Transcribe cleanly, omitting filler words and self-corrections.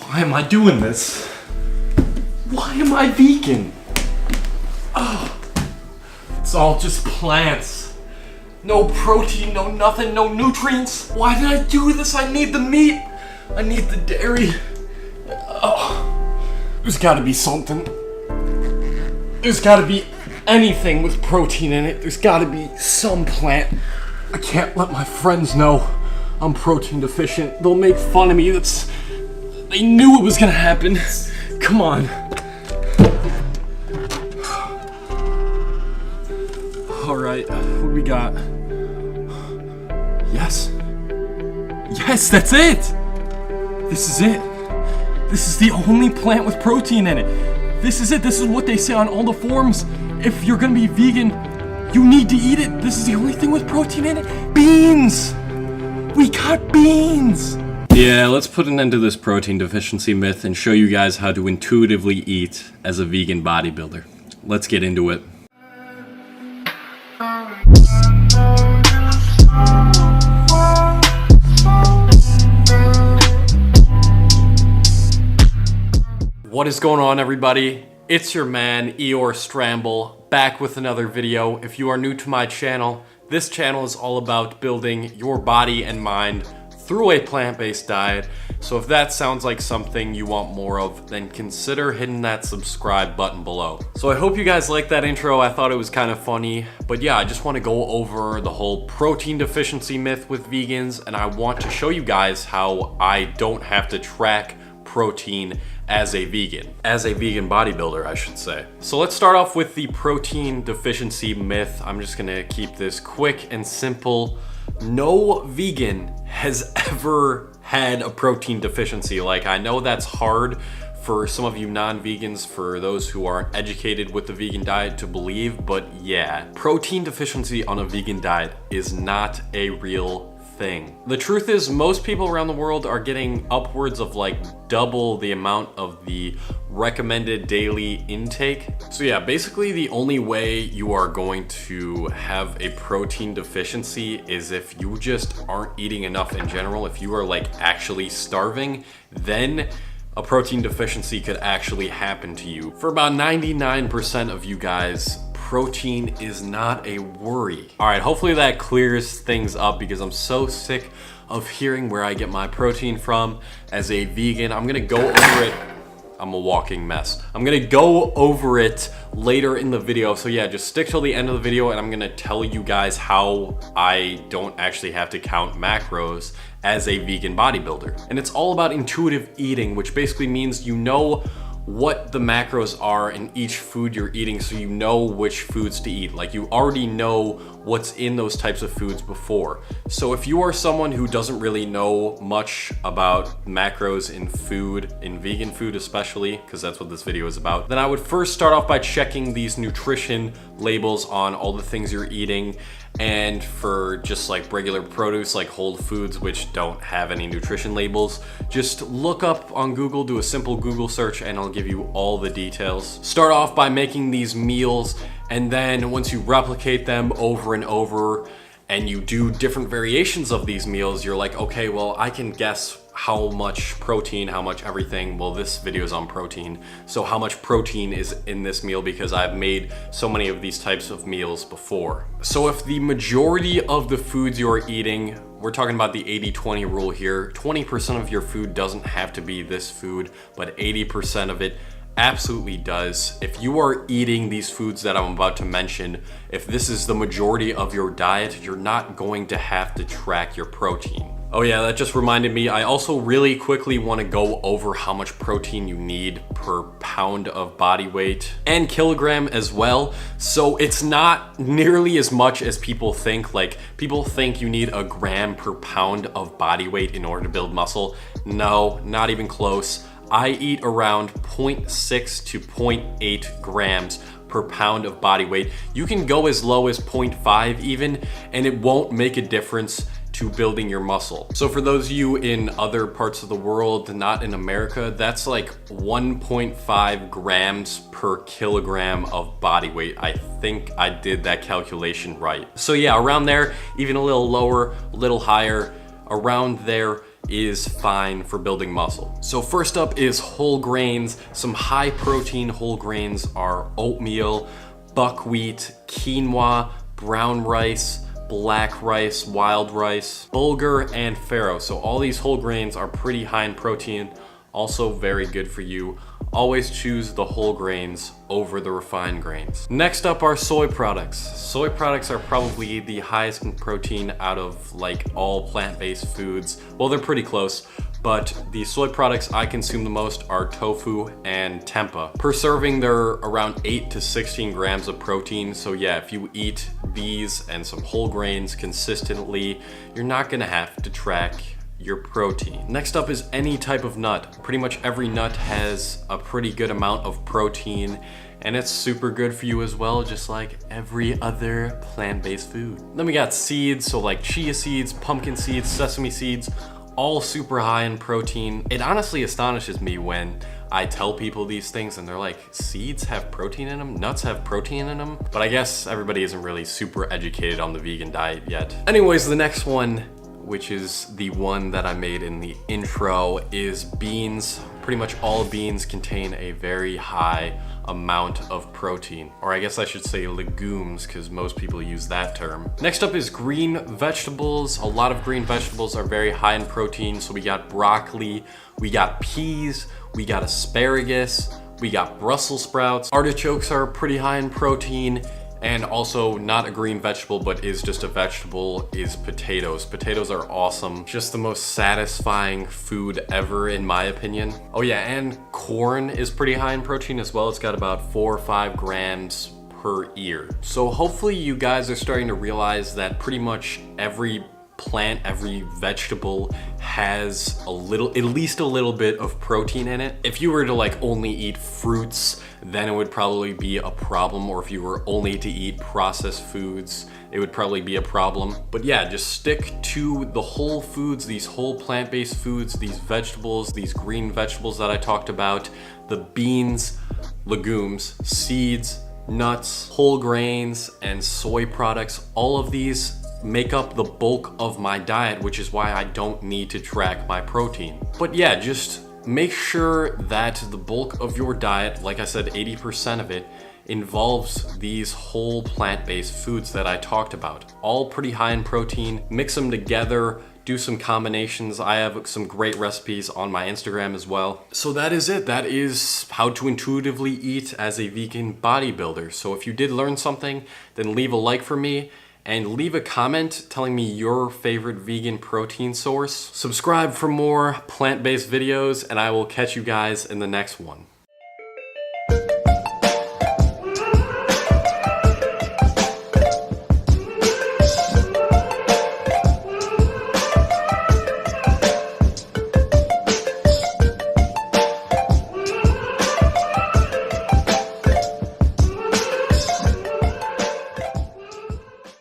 Why am I doing this? Why am I vegan? Oh, it's all just plants. No protein, no nothing, no nutrients. Why did I do this? I need the meat. I need the dairy. Oh, there's gotta be something. There's gotta be anything with protein in it. There's gotta be some plant. I can't let my friends know I'm protein deficient. They'll make fun of me. They knew it was gonna happen. Come on. All right, what do we got? Yes. Yes, that's it. This is it. This is the only plant with protein in it. This is it. This is what they say on all the forums. If you're gonna be vegan, you need to eat it. This is the only thing with protein in it. Beans. We got beans. Yeah, let's put an end to this protein deficiency myth and show you guys how to intuitively eat as a vegan bodybuilder. Let's get into it. What is going on, everybody? It's your man, Eeyore Stramble, back with another video. If you are new to my channel, this channel is all about building your body and mind through a plant-based diet. So if that sounds like something you want more of, then consider hitting that subscribe button below. So I hope you guys like that intro. I thought it was kind of funny, but yeah, I just want to go over the whole protein deficiency myth with vegans, and I want to show you guys how I don't have to track protein as a vegan bodybuilder, I should say. So let's start off with the protein deficiency myth. I'm just gonna keep this quick and simple. No vegan has ever had a protein deficiency. Like, I know that's hard for some of you non-vegans, for those who aren't educated with the vegan diet to believe, but yeah, protein deficiency on a vegan diet is not a real thing. The truth is, most people around the world are getting upwards of like double the amount of the recommended daily intake. So yeah, basically the only way you are going to have a protein deficiency is if you just aren't eating enough in general. If you are like actually starving, then a protein deficiency could actually happen to you. For about 99% of you guys, protein is not a worry. All right, hopefully that clears things up because I'm so sick of hearing where I get my protein from as a vegan. I'm gonna go over it. I'm a walking mess. I'm gonna go over it later in the video. So yeah, just stick till the end of the video and I'm gonna tell you guys how I don't actually have to count macros as a vegan bodybuilder. And it's all about intuitive eating, which basically means you know what the macros are in each food you're eating, so you know which foods to eat. Like, you already know what's in those types of foods before. So if you are someone who doesn't really know much about macros in food, in vegan food especially, because that's what this video is about, then I would first start off by checking these nutrition labels on all the things you're eating. And for just like regular produce, like whole foods, which don't have any nutrition labels, just look up on Google, do a simple Google search, and I'll give you all the details. Start off by making these meals, and then once you replicate them over and over, and you do different variations of these meals, you're like, okay, well, I can guess how much protein, how much everything. Well, this video is on protein. So how much protein is in this meal because I've made so many of these types of meals before. So if the majority of the foods you're eating, we're talking about the 80-20 rule here, 20% of your food doesn't have to be this food, but 80% of it absolutely does. If you are eating these foods that I'm about to mention, if this is the majority of your diet, you're not going to have to track your protein. Oh yeah, that just reminded me, I also really quickly want to go over how much protein you need per pound of body weight and kilogram as well. So it's not nearly as much as people think. Like, people think you need a gram per pound of body weight in order to build muscle. No, not even close. I eat around 0.6 to 0.8 grams per pound of body weight. You can go as low as 0.5 even, and it won't make a difference to building your muscle. So for those of you in other parts of the world, not in America, that's like 1.5 grams per kilogram of body weight. I think I did that calculation right. So yeah, around there, even a little lower, a little higher, around there is fine for building muscle. So first up is whole grains. Some high protein whole grains are oatmeal, buckwheat, quinoa, brown rice, black rice, wild rice, bulgur, and farro. So all these whole grains are pretty high in protein, also very good for you. Always choose the whole grains over the refined grains. Next up are soy products. Soy products are probably the highest in protein out of like all plant-based foods. Well, they're pretty close, but the soy products I consume the most are tofu and tempeh. Per serving, they're around 8 to 16 grams of protein. So yeah, if you eat these and some whole grains consistently, you're not gonna have to track your protein. Next up is any type of nut. Pretty much every nut has a pretty good amount of protein, and it's super good for you as well, just like every other plant-based food. Then we got seeds, so like chia seeds, pumpkin seeds, sesame seeds, all super high in protein. It honestly astonishes me when I tell people these things and they're like, seeds have protein in them? Nuts have protein in them? But I guess everybody isn't really super educated on the vegan diet yet. Anyways, the next one, which is the one that I made in the intro, is beans. Pretty much all beans contain a very high amount of protein, or I guess I should say legumes, because most people use that term. Next up is green vegetables. A lot of green vegetables are very high in protein. So we got broccoli, we got peas, we got asparagus, we got Brussels sprouts. Artichokes are pretty high in protein. And also not a green vegetable, but is just a vegetable, is potatoes. Potatoes are awesome. Just the most satisfying food ever, in my opinion. Oh yeah, and corn is pretty high in protein as well. It's got about 4 or 5 grams per ear. So hopefully you guys are starting to realize that pretty much every plant, every vegetable has a little, at least a little bit of protein in it. If you were to like only eat fruits, then it would probably be a problem. Or if you were only to eat processed foods, it would probably be a problem. But yeah, just stick to the whole foods, these whole plant-based foods, these vegetables, these green vegetables that I talked about, the beans, legumes, seeds, nuts, whole grains, and soy products. All of these make up the bulk of my diet, which is why I don't need to track my protein. But yeah, just make sure that the bulk of your diet, like I said, 80% of it, involves these whole plant-based foods that I talked about. All pretty high in protein. Mix them together, do some combinations. I have some great recipes on my Instagram as well. So that is it. That is how to intuitively eat as a vegan bodybuilder. So if you did learn something, then leave a like for me and leave a comment telling me your favorite vegan protein source. Subscribe for more plant-based videos, and I will catch you guys in the next one.